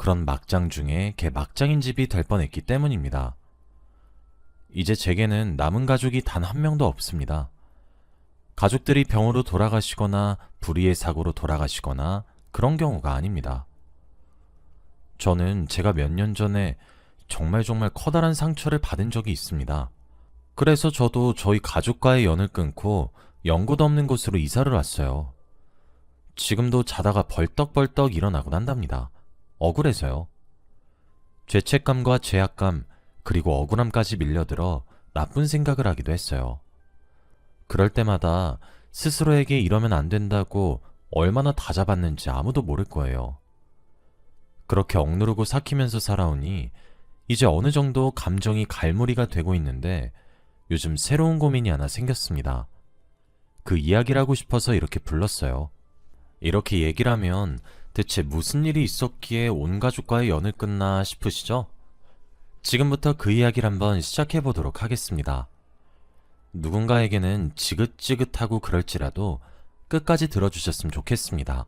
그런 막장 중에 걔 막장인 집이 될 뻔했기 때문입니다. 이제 제게는 남은 가족이 단 한 명도 없습니다. 가족들이 병으로 돌아가시거나 불의의 사고로 돌아가시거나 그런 경우가 아닙니다. 저는 제가 몇 년 전에 정말 커다란 상처를 받은 적이 있습니다. 그래서 저도 저희 가족과의 연을 끊고 연고도 없는 곳으로 이사를 왔어요. 지금도 자다가 벌떡벌떡 일어나곤 한답니다. 억울해서요. 죄책감과 죄악감 그리고 억울함까지 밀려들어 나쁜 생각을 하기도 했어요. 그럴 때마다 스스로에게 이러면 안 된다고 얼마나 다잡았는지 아무도 모를 거예요. 그렇게 억누르고 삭히면서 살아오니 이제 어느 정도 감정이 갈무리가 되고 있는데 요즘 새로운 고민이 하나 생겼습니다. 그 이야기를 하고 싶어서 이렇게 불렀어요. 이렇게 얘기를 하면 대체 무슨 일이 있었기에 온 가족과의 연을 끊나 싶으시죠? 지금부터 그 이야기를 한번 시작해 보도록 하겠습니다. 누군가에게는 지긋지긋하고 그럴지라도 끝까지 들어주셨으면 좋겠습니다.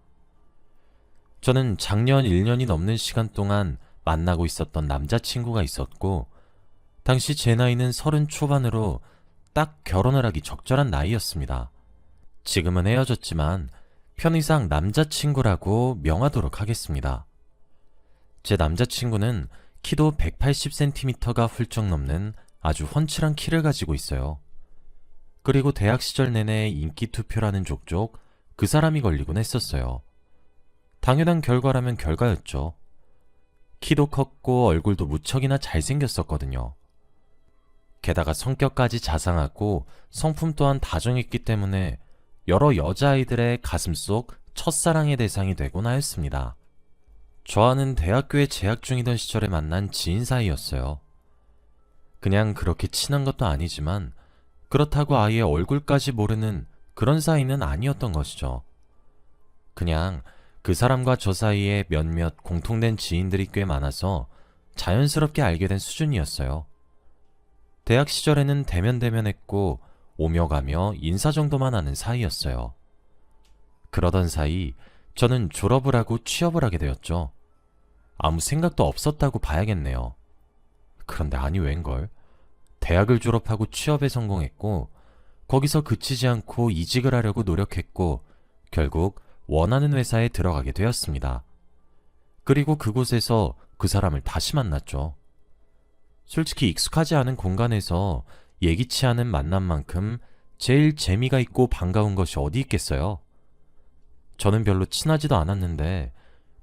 저는 작년 1년이 넘는 시간 동안 만나고 있었던 남자친구가 있었고, 당시 제 나이는 30 초반으로 딱 결혼을 하기 적절한 나이였습니다. 지금은 헤어졌지만 편의상 남자친구라고 명하도록 하겠습니다. 제 남자친구는 키도 180cm가 훌쩍 넘는 아주 훤칠한 키를 가지고 있어요. 그리고 대학 시절 내내 인기 투표라는 족족 그 사람이 걸리곤 했었어요. 당연한 결과라면 결과였죠. 키도 컸고 얼굴도 무척이나 잘생겼었거든요. 게다가 성격까지 자상하고 성품 또한 다정했기 때문에 여러 여자아이들의 가슴속 첫사랑의 대상이 되곤 하였습니다. 저와는 대학교에 재학 중이던 시절에 만난 지인 사이였어요. 그냥 그렇게 친한 것도 아니지만 그렇다고 아예 얼굴까지 모르는 그런 사이는 아니었던 것이죠. 그냥 그 사람과 저 사이에 몇몇 공통된 지인들이 꽤 많아서 자연스럽게 알게 된 수준이었어요. 대학 시절에는 대면대면했고 오며 가며 인사 정도만 하는 사이였어요. 그러던 사이 저는 졸업을 하고 취업을 하게 되었죠. 아무 생각도 없었다고 봐야겠네요. 그런데 아니 웬걸? 대학을 졸업하고 취업에 성공했고 거기서 그치지 않고 이직을 하려고 노력했고 결국 원하는 회사에 들어가게 되었습니다. 그리고 그곳에서 그 사람을 다시 만났죠. 솔직히 익숙하지 않은 공간에서 예기치 않은 만남만큼 제일 재미가 있고 반가운 것이 어디 있겠어요? 저는 별로 친하지도 않았는데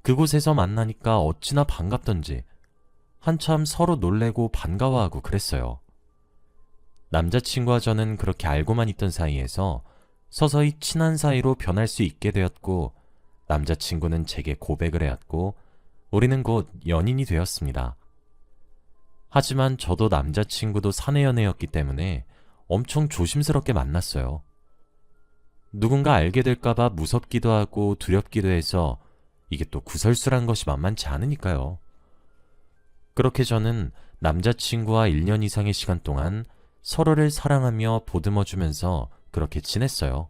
그곳에서 만나니까 어찌나 반갑던지 한참 서로 놀래고 반가워하고 그랬어요. 남자친구와 저는 그렇게 알고만 있던 사이에서 서서히 친한 사이로 변할 수 있게 되었고 남자친구는 제게 고백을 해왔고 우리는 곧 연인이 되었습니다. 하지만 저도 남자친구도 사내연애였기 때문에 엄청 조심스럽게 만났어요. 누군가 알게 될까봐 무섭기도 하고 두렵기도 해서 이게 또 구설수란 것이 만만치 않으니까요. 그렇게 저는 남자친구와 1년 이상의 시간 동안 서로를 사랑하며 보듬어주면서 그렇게 지냈어요.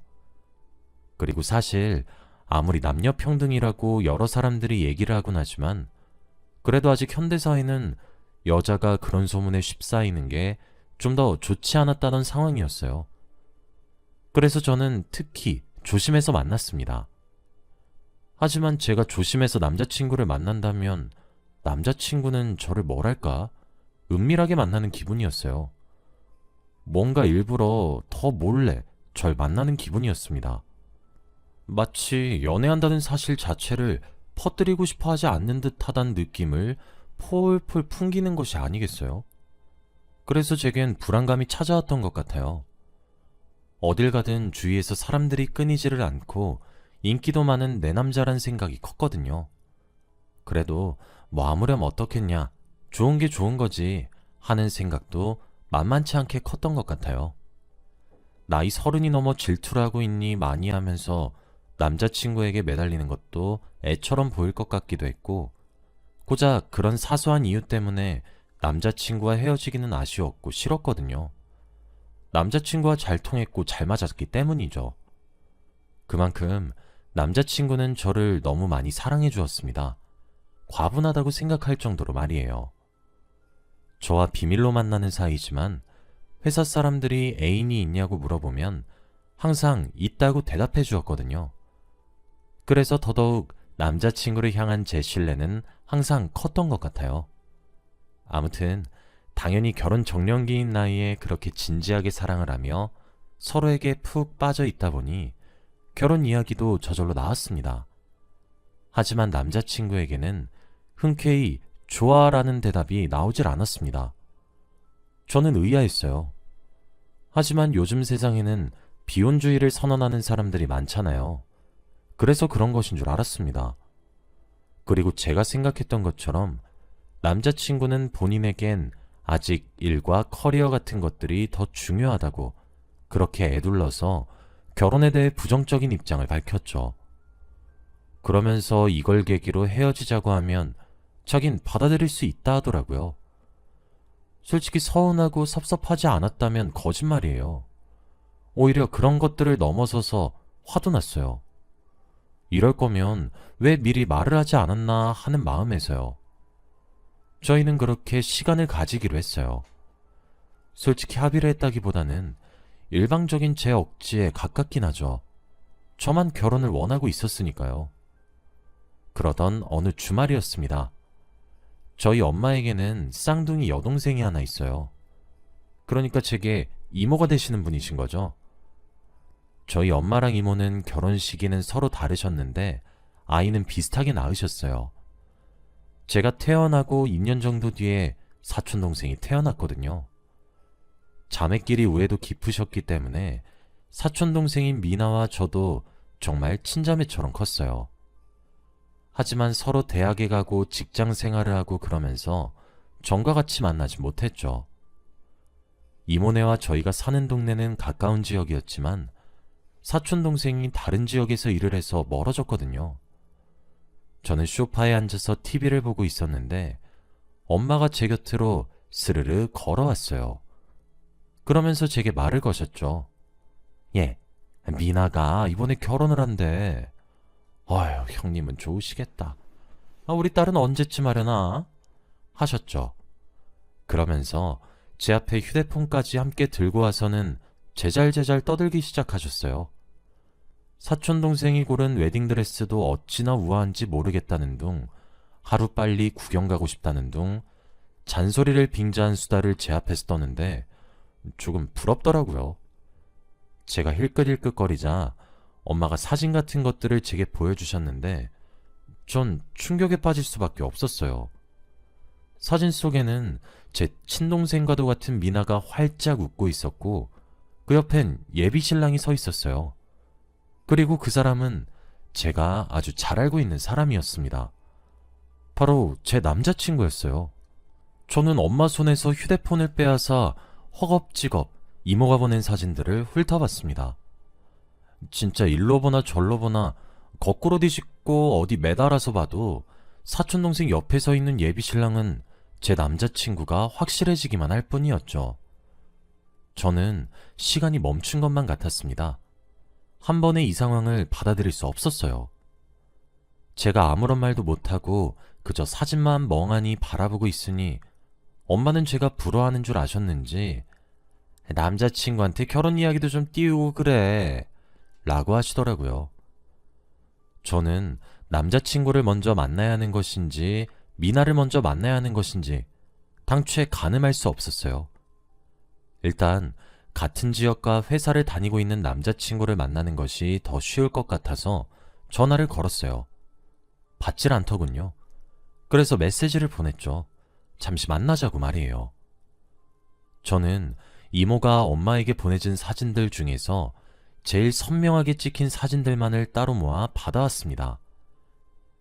그리고 사실 아무리 남녀평등이라고 여러 사람들이 얘기를 하곤 하지만 그래도 아직 현대사회는 여자가 그런 소문에 휩싸이는 게 좀 더 좋지 않았다던 상황이었어요. 그래서 저는 특히 조심해서 만났습니다. 하지만 제가 조심해서 남자친구를 만난다면 남자친구는 저를 뭐랄까 은밀하게 만나는 기분이었어요. 뭔가 일부러 더 몰래 절 만나는 기분이었습니다. 마치 연애한다는 사실 자체를 퍼뜨리고 싶어 하지 않는 듯하다는 느낌을 폴폴 풍기는 것이 아니겠어요? 그래서 제겐 불안감이 찾아왔던 것 같아요. 어딜 가든 주위에서 사람들이 끊이지를 않고 인기도 많은 내 남자란 생각이 컸거든요. 그래도 뭐 아무렴 어떻겠냐, 좋은 게 좋은 거지 하는 생각도 만만치 않게 컸던 것 같아요. 나이 30이 넘어 질투를 하고 있니 많이 하면서 남자친구에게 매달리는 것도 애처럼 보일 것 같기도 했고 고작 그런 사소한 이유 때문에 남자친구와 헤어지기는 아쉬웠고 싫었거든요. 남자친구와 잘 통했고 잘 맞았기 때문이죠. 그만큼 남자친구는 저를 너무 많이 사랑해 주었습니다. 과분하다고 생각할 정도로 말이에요. 저와 비밀로 만나는 사이지만 회사 사람들이 애인이 있냐고 물어보면 항상 있다고 대답해 주었거든요. 그래서 더더욱 남자친구를 향한 제 신뢰는 항상 컸던 것 같아요. 아무튼 당연히 결혼 적령기인 나이에 그렇게 진지하게 사랑을 하며 서로에게 푹 빠져 있다 보니 결혼 이야기도 저절로 나왔습니다. 하지만 남자친구에게는 흔쾌히 좋아라는 대답이 나오질 않았습니다. 저는 의아했어요. 하지만 요즘 세상에는 비혼주의를 선언하는 사람들이 많잖아요. 그래서 그런 것인 줄 알았습니다. 그리고 제가 생각했던 것처럼 남자친구는 본인에겐 아직 일과 커리어 같은 것들이 더 중요하다고 그렇게 애둘러서 결혼에 대해 부정적인 입장을 밝혔죠. 그러면서 이걸 계기로 헤어지자고 하면 자긴 받아들일 수 있다 하더라고요. 솔직히 서운하고 섭섭하지 않았다면 거짓말이에요. 오히려 그런 것들을 넘어서서 화도 났어요. 이럴 거면 왜 미리 말을 하지 않았나 하는 마음에서요. 저희는 그렇게 시간을 가지기로 했어요. 솔직히 합의를 했다기보다는 일방적인 제 억지에 가깝긴 하죠. 저만 결혼을 원하고 있었으니까요. 그러던 어느 주말이었습니다. 저희 엄마에게는 쌍둥이 여동생이 하나 있어요. 그러니까 제게 이모가 되시는 분이신 거죠. 저희 엄마랑 이모는 결혼 시기는 서로 다르셨는데 아이는 비슷하게 낳으셨어요. 제가 태어나고 2년 정도 뒤에 사촌동생이 태어났거든요. 자매끼리 우애도 깊으셨기 때문에 사촌동생인 미나와 저도 정말 친자매처럼 컸어요. 하지만 서로 대학에 가고 직장 생활을 하고 그러면서 전과 같이 만나지 못했죠. 이모네와 저희가 사는 동네는 가까운 지역이었지만 사촌동생이 다른 지역에서 일을 해서 멀어졌거든요. 저는 소파에 앉아서 TV를 보고 있었는데 엄마가 제 곁으로 스르르 걸어왔어요. 그러면서 제게 말을 거셨죠. 예, 미나가 이번에 결혼을 한대. 아휴, 형님은 좋으시겠다. 우리 딸은 언제쯤 하려나? 하셨죠. 그러면서 제 앞에 휴대폰까지 함께 들고 와서는 제잘제잘 떠들기 시작하셨어요. 사촌동생이 고른 웨딩드레스도 어찌나 우아한지 모르겠다는 둥, 하루빨리 구경 가고 싶다는 둥, 잔소리를 빙자한 수다를 제 앞에서 떠는데 조금 부럽더라고요. 제가 힐끗힐끗거리자 엄마가 사진 같은 것들을 제게 보여주셨는데 전 충격에 빠질 수밖에 없었어요. 사진 속에는 제 친동생과도 같은 미나가 활짝 웃고 있었고 그 옆엔 예비 신랑이 서 있었어요. 그리고 그 사람은 제가 아주 잘 알고 있는 사람이었습니다. 바로 제 남자친구였어요. 저는 엄마 손에서 휴대폰을 빼앗아 허겁지겁 이모가 보낸 사진들을 훑어봤습니다. 진짜 일로 보나 절로 보나 거꾸로 뒤집고 어디 매달아서 봐도 사촌동생 옆에 서 있는 예비 신랑은 제 남자친구가 확실해지기만 할 뿐이었죠. 저는 시간이 멈춘 것만 같았습니다. 한 번에 이 상황을 받아들일 수 없었어요. 제가 아무런 말도 못하고 그저 사진만 멍하니 바라보고 있으니 엄마는 제가 부러워하는 줄 아셨는지 남자친구한테 결혼 이야기도 좀 띄우고 그래 라고 하시더라고요. 저는 남자친구를 먼저 만나야 하는 것인지 미나를 먼저 만나야 하는 것인지 당초에 가늠할 수 없었어요. 일단 같은 지역과 회사를 다니고 있는 남자친구를 만나는 것이 더 쉬울 것 같아서 전화를 걸었어요. 받질 않더군요. 그래서 메시지를 보냈죠. 잠시 만나자고 말이에요. 저는 이모가 엄마에게 보내준 사진들 중에서 제일 선명하게 찍힌 사진들만을 따로 모아 받아왔습니다.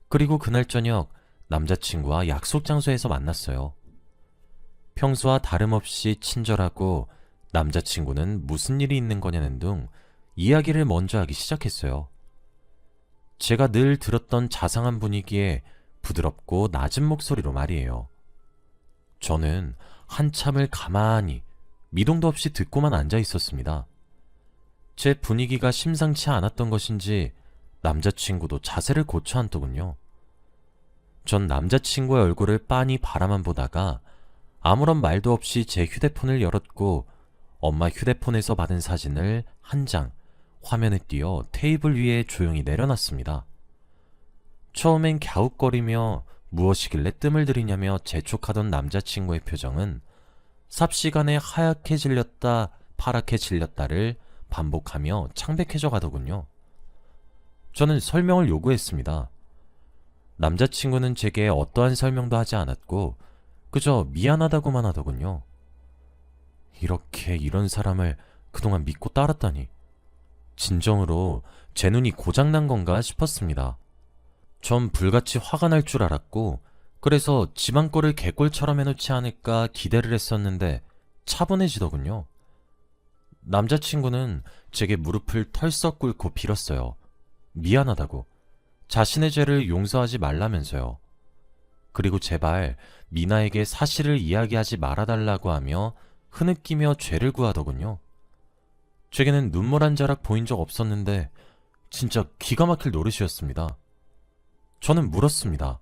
그리고 그날 저녁 남자친구와 약속 장소에서 만났어요. 평소와 다름없이 친절하고 남자친구는 무슨 일이 있는 거냐는 둥 이야기를 먼저 하기 시작했어요. 제가 늘 들었던 자상한 분위기에 부드럽고 낮은 목소리로 말이에요. 저는 한참을 가만히 미동도 없이 듣고만 앉아 있었습니다. 제 분위기가 심상치 않았던 것인지 남자친구도 자세를 고쳐 앉더군요. 전 남자친구의 얼굴을 빤히 바라만 보다가 아무런 말도 없이 제 휴대폰을 열었고 엄마 휴대폰에서 받은 사진을 한 장 화면에 띄어 테이블 위에 조용히 내려놨습니다. 처음엔 갸웃거리며 무엇이길래 뜸을 들이냐며 재촉하던 남자친구의 표정은 삽시간에 하얗게 질렸다 파랗게 질렸다를 반복하며 창백해져 가더군요. 저는 설명을 요구했습니다. 남자친구는 제게 어떠한 설명도 하지 않았고 그저 미안하다고만 하더군요. 이렇게 이런 사람을 그동안 믿고 따랐다니. 진정으로 제 눈이 고장난 건가 싶었습니다. 전 불같이 화가 날 줄 알았고 그래서 집안 거를 개꼴처럼 해놓지 않을까 기대를 했었는데 차분해지더군요. 남자친구는 제게 무릎을 털썩 꿇고 빌었어요. 미안하다고. 자신의 죄를 용서하지 말라면서요. 그리고 제발 미나에게 사실을 이야기하지 말아달라고 하며 흐느끼며 죄를 구하더군요. 제게는 눈물 한 자락 보인 적 없었는데 진짜 기가 막힐 노릇이었습니다. 저는 물었습니다.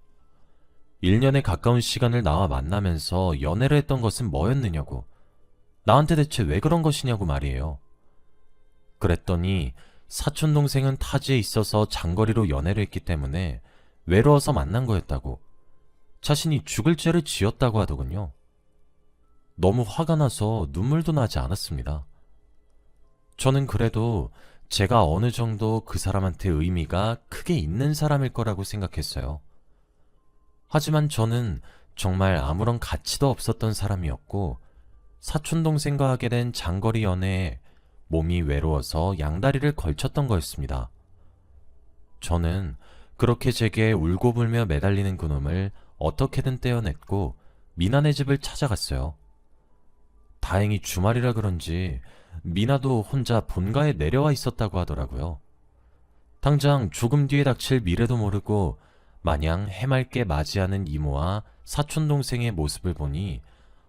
1년에 가까운 시간을 나와 만나면서 연애를 했던 것은 뭐였느냐고. 나한테 대체 왜 그런 것이냐고 말이에요. 그랬더니 사촌동생은 타지에 있어서 장거리로 연애를 했기 때문에 외로워서 만난 거였다고. 자신이 죽을 죄를 지었다고 하더군요. 너무 화가 나서 눈물도 나지 않았습니다. 저는 그래도 제가 어느 정도 그 사람한테 의미가 크게 있는 사람일 거라고 생각했어요. 하지만 저는 정말 아무런 가치도 없었던 사람이었고 사촌동생과 하게 된 장거리 연애에 몸이 외로워서 양다리를 걸쳤던 거였습니다. 저는 그렇게 제게 울고불며 매달리는 그놈을 어떻게든 떼어냈고 미나네 집을 찾아갔어요. 다행히 주말이라 그런지 미나도 혼자 본가에 내려와 있었다고 하더라고요. 당장 조금 뒤에 닥칠 미래도 모르고 마냥 해맑게 맞이하는 이모와 사촌동생의 모습을 보니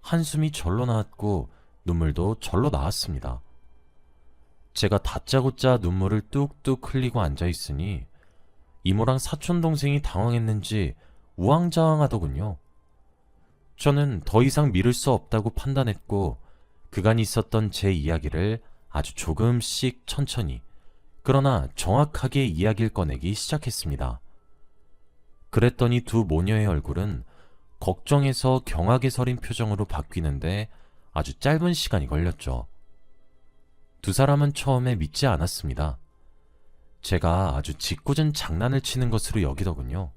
한숨이 절로 나왔고 눈물도 절로 나왔습니다. 제가 다짜고짜 눈물을 뚝뚝 흘리고 앉아있으니 이모랑 사촌동생이 당황했는지 우왕좌왕하더군요. 저는 더 이상 미룰 수 없다고 판단했고 그간 있었던 제 이야기를 아주 조금씩 천천히 그러나 정확하게 이야기를 꺼내기 시작했습니다. 그랬더니 두 모녀의 얼굴은 걱정에서 경악에 서린 표정으로 바뀌는데 아주 짧은 시간이 걸렸죠. 두 사람은 처음에 믿지 않았습니다. 제가 아주 짓궂은 장난을 치는 것으로 여기더군요.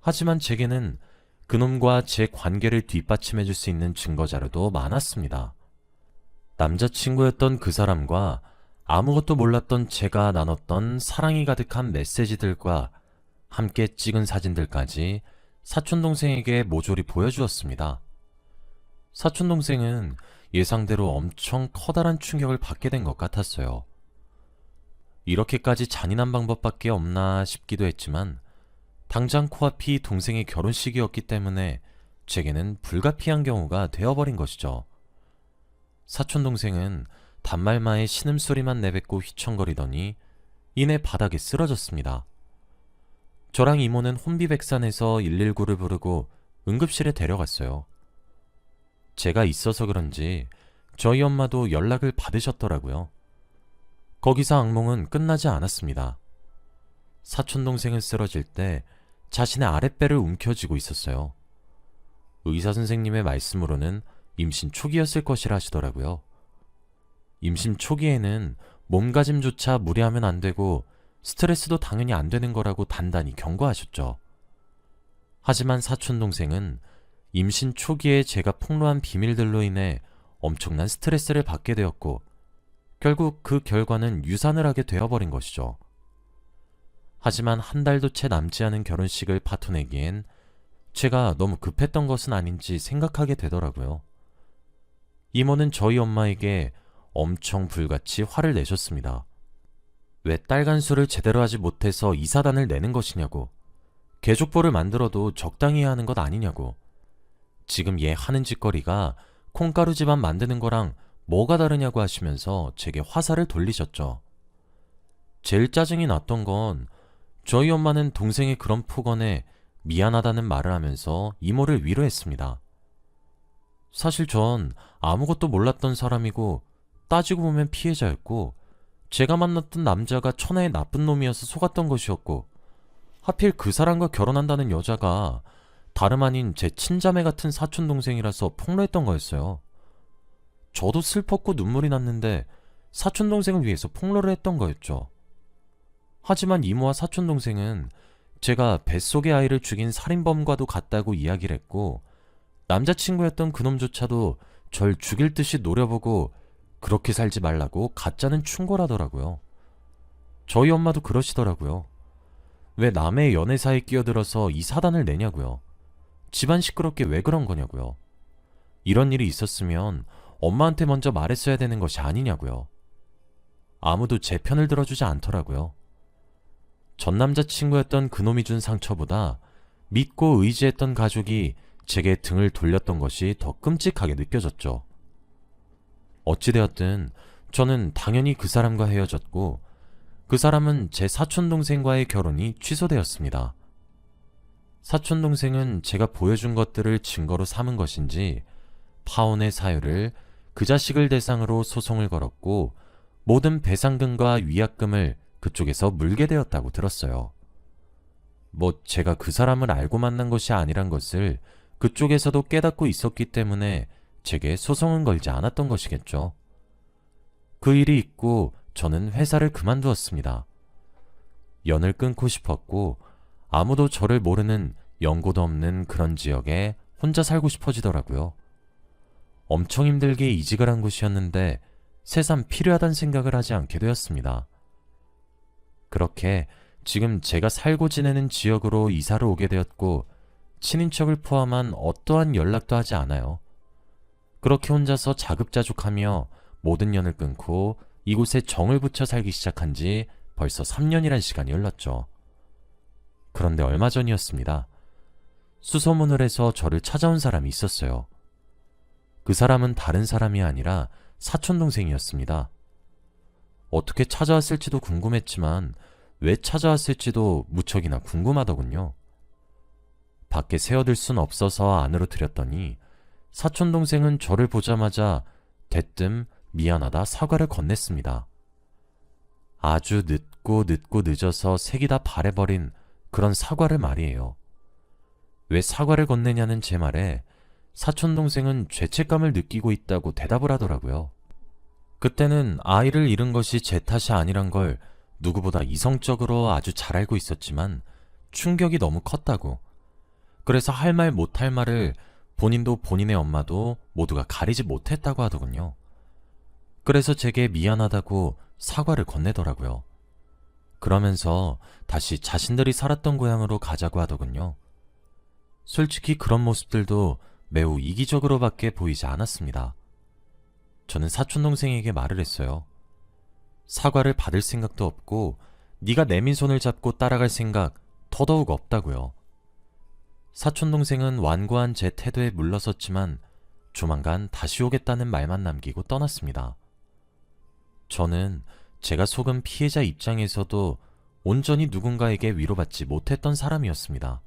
하지만 제게는 그놈과 제 관계를 뒷받침해줄 수 있는 증거자료도 많았습니다. 남자친구였던 그 사람과 아무것도 몰랐던 제가 나눴던 사랑이 가득한 메시지들과 함께 찍은 사진들까지 사촌동생에게 모조리 보여주었습니다. 사촌동생은 예상대로 엄청 커다란 충격을 받게 된 것 같았어요. 이렇게까지 잔인한 방법밖에 없나 싶기도 했지만 당장 코앞이 동생의 결혼식이었기 때문에 제게는 불가피한 경우가 되어버린 것이죠. 사촌동생은 단말마에 신음소리만 내뱉고 휘청거리더니 이내 바닥에 쓰러졌습니다. 저랑 이모는 혼비백산해서 119를 부르고 응급실에 데려갔어요. 제가 있어서 그런지 저희 엄마도 연락을 받으셨더라고요. 거기서 악몽은 끝나지 않았습니다. 사촌동생은 쓰러질 때 자신의 아랫배를 움켜쥐고 있었어요. 의사 선생님의 말씀으로는 임신 초기였을 것이라 하시더라고요. 임신 초기에는 몸가짐조차 무리하면 안 되고 스트레스도 당연히 안 되는 거라고 단단히 경고하셨죠. 하지만 사촌동생은 임신 초기에 제가 폭로한 비밀들로 인해 엄청난 스트레스를 받게 되었고 결국 그 결과는 유산을 하게 되어버린 것이죠. 하지만 한 달도 채 남지 않은 결혼식을 파토내기엔 제가 너무 급했던 것은 아닌지 생각하게 되더라고요. 이모는 저희 엄마에게 엄청 불같이 화를 내셨습니다. 왜 딸 간수를 제대로 하지 못해서 이사단을 내는 것이냐고, 개족보를 만들어도 적당히 해야 하는 것 아니냐고, 지금 얘 하는 짓거리가 콩가루 집안 만드는 거랑 뭐가 다르냐고 하시면서 제게 화살을 돌리셨죠. 제일 짜증이 났던 건 저희 엄마는 동생의 그런 폭언에 미안하다는 말을 하면서 이모를 위로했습니다. 사실 전 아무것도 몰랐던 사람이고 따지고 보면 피해자였고 제가 만났던 남자가 천하의 나쁜 놈이어서 속았던 것이었고 하필 그 사람과 결혼한다는 여자가 다름 아닌 제 친자매 같은 사촌동생이라서 폭로했던 거였어요. 저도 슬펐고 눈물이 났는데 사촌동생을 위해서 폭로를 했던 거였죠. 하지만 이모와 사촌동생은 제가 뱃속의 아이를 죽인 살인범과도 같다고 이야기를 했고 남자친구였던 그놈조차도 절 죽일 듯이 노려보고 그렇게 살지 말라고 가짜는 충고하더라고요. 저희 엄마도 그러시더라고요. 왜 남의 연애사에 끼어들어서 이 사단을 내냐고요. 집안 시끄럽게 왜 그런 거냐고요. 이런 일이 있었으면 엄마한테 먼저 말했어야 되는 것이 아니냐고요. 아무도 제 편을 들어주지 않더라고요. 전 남자친구였던 그놈이 준 상처보다 믿고 의지했던 가족이 제게 등을 돌렸던 것이 더 끔찍하게 느껴졌죠. 어찌되었든 저는 당연히 그 사람과 헤어졌고 그 사람은 제 사촌동생과의 결혼이 취소되었습니다. 사촌동생은 제가 보여준 것들을 증거로 삼은 것인지 파혼의 사유를 그 자식을 대상으로 소송을 걸었고 모든 배상금과 위약금을 그쪽에서 물게 되었다고 들었어요. 뭐 제가 그 사람을 알고 만난 것이 아니란 것을 그쪽에서도 깨닫고 있었기 때문에 제게 소송은 걸지 않았던 것이겠죠. 그 일이 있고 저는 회사를 그만두었습니다. 연을 끊고 싶었고 아무도 저를 모르는 연고도 없는 그런 지역에 혼자 살고 싶어지더라고요. 엄청 힘들게 이직을 한 곳이었는데 새삼 필요하다는 생각을 하지 않게 되었습니다. 그렇게 지금 제가 살고 지내는 지역으로 이사를 오게 되었고 친인척을 포함한 어떠한 연락도 하지 않아요. 그렇게 혼자서 자급자족하며 모든 연을 끊고 이곳에 정을 붙여 살기 시작한 지 벌써 3년이란 시간이 흘렀죠. 그런데 얼마 전이었습니다. 수소문을 해서 저를 찾아온 사람이 있었어요. 그 사람은 다른 사람이 아니라 사촌동생이었습니다. 어떻게 찾아왔을지도 궁금했지만 왜 찾아왔을지도 무척이나 궁금하더군요. 밖에 세어들 순 없어서 안으로 들였더니 사촌동생은 저를 보자마자 대뜸 미안하다 사과를 건넸습니다. 아주 늦고 늦어서 색이 다 바래버린 그런 사과를 말이에요. 왜 사과를 건네냐는 제 말에 사촌동생은 죄책감을 느끼고 있다고 대답을 하더라고요. 그때는 아이를 잃은 것이 제 탓이 아니란 걸 누구보다 이성적으로 아주 잘 알고 있었지만 충격이 너무 컸다고. 그래서 할 말 못할 말을 본인도 본인의 엄마도 모두가 가리지 못했다고 하더군요. 그래서 제게 미안하다고 사과를 건네더라고요. 그러면서 다시 자신들이 살았던 고향으로 가자고 하더군요. 솔직히 그런 모습들도 매우 이기적으로밖에 보이지 않았습니다. 저는 사촌동생에게 말을 했어요. 사과를 받을 생각도 없고 네가 내민 손을 잡고 따라갈 생각 더더욱 없다고요. 사촌동생은 완고한 제 태도에 물러섰지만 조만간 다시 오겠다는 말만 남기고 떠났습니다. 저는 제가 속은 피해자 입장에서도 온전히 누군가에게 위로받지 못했던 사람이었습니다.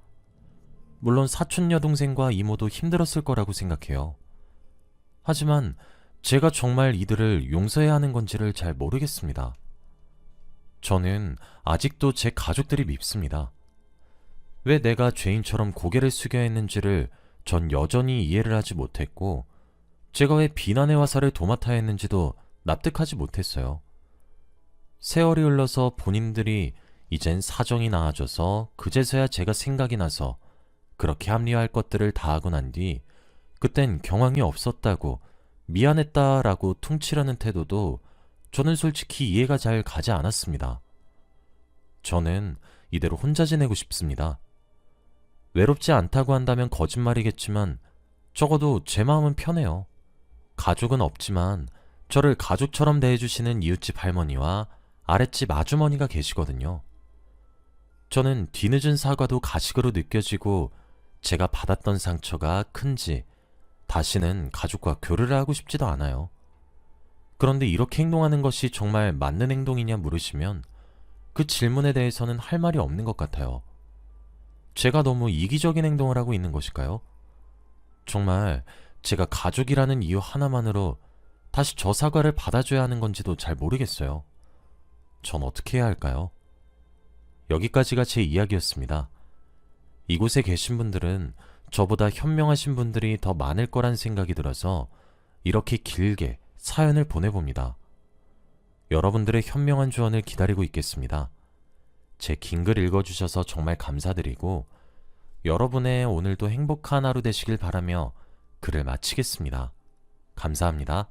물론 사촌 여동생과 이모도 힘들었을 거라고 생각해요. 하지만 제가 정말 이들을 용서해야 하는 건지를 잘 모르겠습니다. 저는 아직도 제 가족들이 밉습니다. 왜 내가 죄인처럼 고개를 숙여야 했는지를 전 여전히 이해를 하지 못했고 제가 왜 비난의 화살을 도맡아야 했는지도 납득하지 못했어요. 세월이 흘러서 본인들이 이젠 사정이 나아져서 그제서야 제가 생각이 나서 그렇게 합리화할 것들을 다 하고 난 뒤 그땐 경황이 없었다고 미안했다라고 퉁치려는 태도도 저는 솔직히 이해가 잘 가지 않았습니다. 저는 이대로 혼자 지내고 싶습니다. 외롭지 않다고 한다면 거짓말이겠지만 적어도 제 마음은 편해요. 가족은 없지만 저를 가족처럼 대해주시는 이웃집 할머니와 아랫집 아주머니가 계시거든요. 저는 뒤늦은 사과도 가식으로 느껴지고 제가 받았던 상처가 큰지 다시는 가족과 교류를 하고 싶지도 않아요. 그런데 이렇게 행동하는 것이 정말 맞는 행동이냐 물으시면 그 질문에 대해서는 할 말이 없는 것 같아요. 제가 너무 이기적인 행동을 하고 있는 것일까요? 정말 제가 가족이라는 이유 하나만으로 다시 저 사과를 받아줘야 하는 건지도 잘 모르겠어요. 전 어떻게 해야 할까요? 여기까지가 제 이야기였습니다. 이곳에 계신 분들은 저보다 현명하신 분들이 더 많을 거란 생각이 들어서 이렇게 길게 사연을 보내봅니다. 여러분들의 현명한 조언을 기다리고 있겠습니다. 제 긴 글 읽어주셔서 정말 감사드리고 여러분의 오늘도 행복한 하루 되시길 바라며 글을 마치겠습니다. 감사합니다.